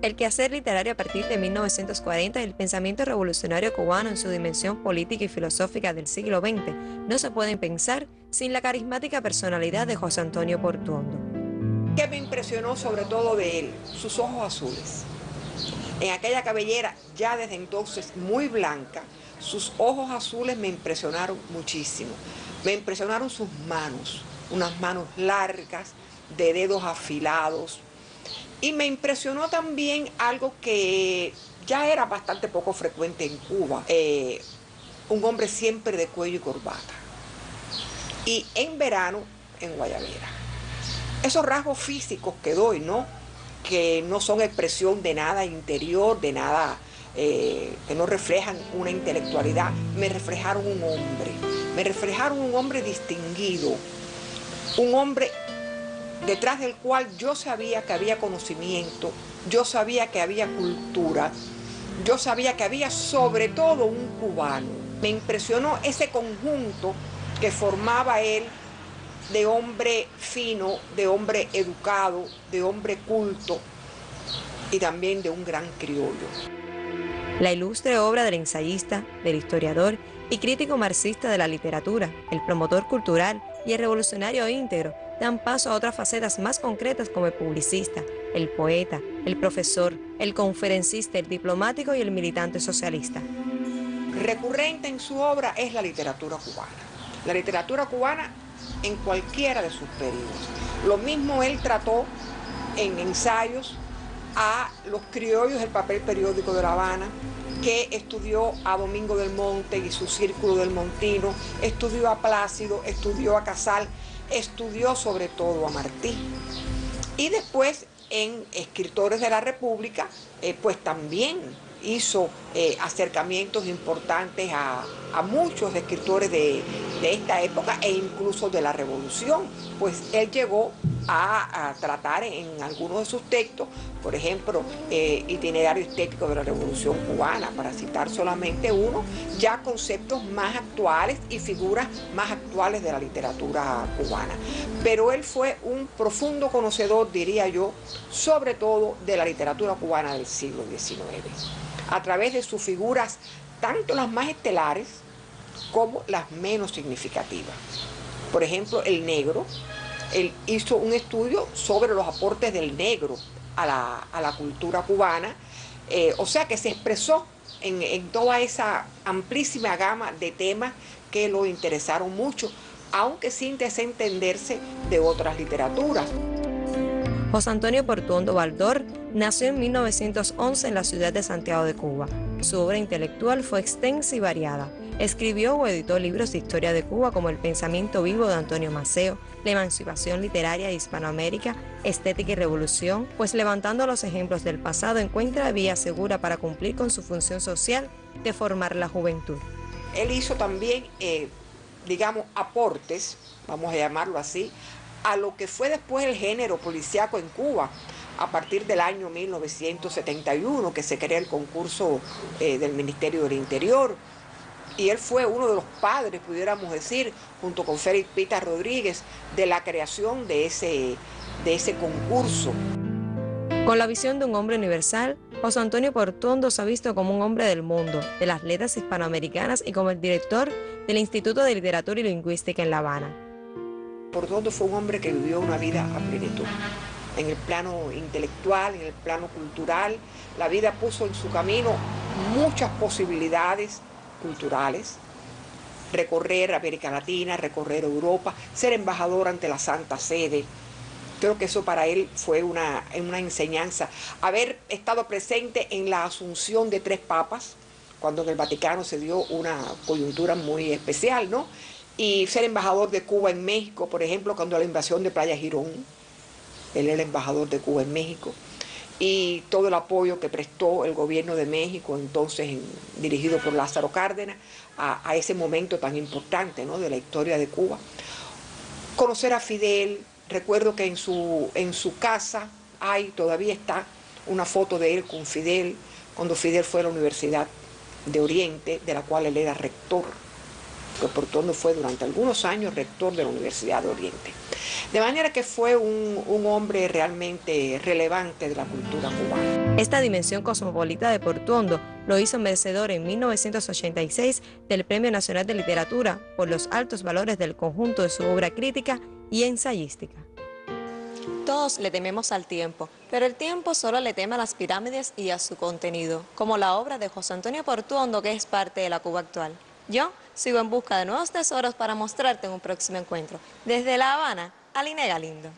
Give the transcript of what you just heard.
El quehacer literario a partir de 1940 y el pensamiento revolucionario cubano en su dimensión política y filosófica del siglo XX no se pueden pensar sin la carismática personalidad de José Antonio Portuondo. ¿Qué me impresionó sobre todo de él? Sus ojos azules. En aquella cabellera, ya desde entonces muy blanca, sus ojos azules me impresionaron muchísimo. Me impresionaron sus manos, unas manos largas, de dedos afilados. Y me impresionó también algo que ya era bastante poco frecuente en Cuba, un hombre siempre de cuello y corbata. Y en verano, en guayabera. Esos rasgos físicos que doy, ¿no? Que no son expresión de nada interior, de nada, que no reflejan una intelectualidad, me reflejaron un hombre distinguido, un hombre detrás del cual yo sabía que había conocimiento, yo sabía que había cultura, yo sabía que había sobre todo un cubano. Me impresionó ese conjunto que formaba él de hombre fino, de hombre educado, de hombre culto y también de un gran criollo. La ilustre obra del ensayista, del historiador y crítico marxista de la literatura, el promotor cultural y el revolucionario íntegro dan paso a otras facetas más concretas como el publicista, el poeta, el profesor, el conferencista, el diplomático y el militante socialista. Recurrente en su obra es la literatura cubana. La literatura cubana en cualquiera de sus periodos. Lo mismo él trató en ensayos a los criollos del papel periódico de La Habana, que estudió a Domingo del Monte y su Círculo del Montino, estudió a Plácido, estudió a Casal, estudió sobre todo a Martí. Y después en Escritores de la República, pues también hizo acercamientos importantes a muchos escritores de esta época e incluso de la Revolución, pues él llegó a tratar en algunos de sus textos, por ejemplo, Itinerario estético de la Revolución Cubana, para citar solamente uno, ya conceptos más actuales y figuras más actuales de la literatura cubana. Pero él fue un profundo conocedor, diría yo, sobre todo de la literatura cubana del siglo XIX, a través de sus figuras, tanto las más estelares como las menos significativas. Por ejemplo, el negro. Él hizo un estudio sobre los aportes del negro a la cultura cubana, o sea que se expresó en toda esa amplísima gama de temas que lo interesaron mucho, aunque sin desentenderse de otras literaturas. José Antonio Portuondo Baldor nació en 1911 en la ciudad de Santiago de Cuba. Su obra intelectual fue extensa y variada. Escribió o editó libros de historia de Cuba como El pensamiento vivo de Antonio Maceo, La emancipación literaria de Hispanoamérica, Estética y revolución, pues levantando los ejemplos del pasado encuentra vía segura para cumplir con su función social de formar la juventud. Él hizo también, digamos, aportes, vamos a llamarlo así, a lo que fue después el género policíaco en Cuba, a partir del año 1971, que se crea el concurso del Ministerio del Interior. Y él fue uno de los padres, pudiéramos decir, junto con Félix Pita Rodríguez, de la creación de ese concurso. Con la visión de un hombre universal, José Antonio Portuondo se ha visto como un hombre del mundo, de las letras hispanoamericanas y como el director del Instituto de Literatura y Lingüística en La Habana. Portuondo fue un hombre que vivió una vida a plenitud. En el plano intelectual, en el plano cultural, la vida puso en su camino muchas posibilidades culturales, recorrer América Latina, recorrer Europa, ser embajador ante la Santa Sede. Creo que eso para él fue una enseñanza. Haber estado presente en la asunción de 3 papas, cuando en el Vaticano se dio una coyuntura muy especial, ¿no? Y ser embajador de Cuba en México, por ejemplo, cuando la invasión de Playa Girón, él era embajador de Cuba en México, y todo el apoyo que prestó el gobierno de México, entonces dirigido por Lázaro Cárdenas, a ese momento tan importante, ¿no?, de la historia de Cuba. Conocer a Fidel, recuerdo que en su casa todavía está una foto de él con Fidel, cuando Fidel fue a la Universidad de Oriente, de la cual él era rector. porque Portuondo fue durante algunos años rector de la Universidad de Oriente. De manera que fue un hombre realmente relevante de la cultura cubana. Esta dimensión cosmopolita de Portuondo lo hizo merecedor en 1986 del Premio Nacional de Literatura por los altos valores del conjunto de su obra crítica y ensayística. Todos le tememos al tiempo, pero el tiempo solo le teme a las pirámides y a su contenido, como la obra de José Antonio Portuondo, que es parte de la Cuba actual. Yo sigo en busca de nuevos tesoros para mostrarte en un próximo encuentro. Desde La Habana, Aline Galindo.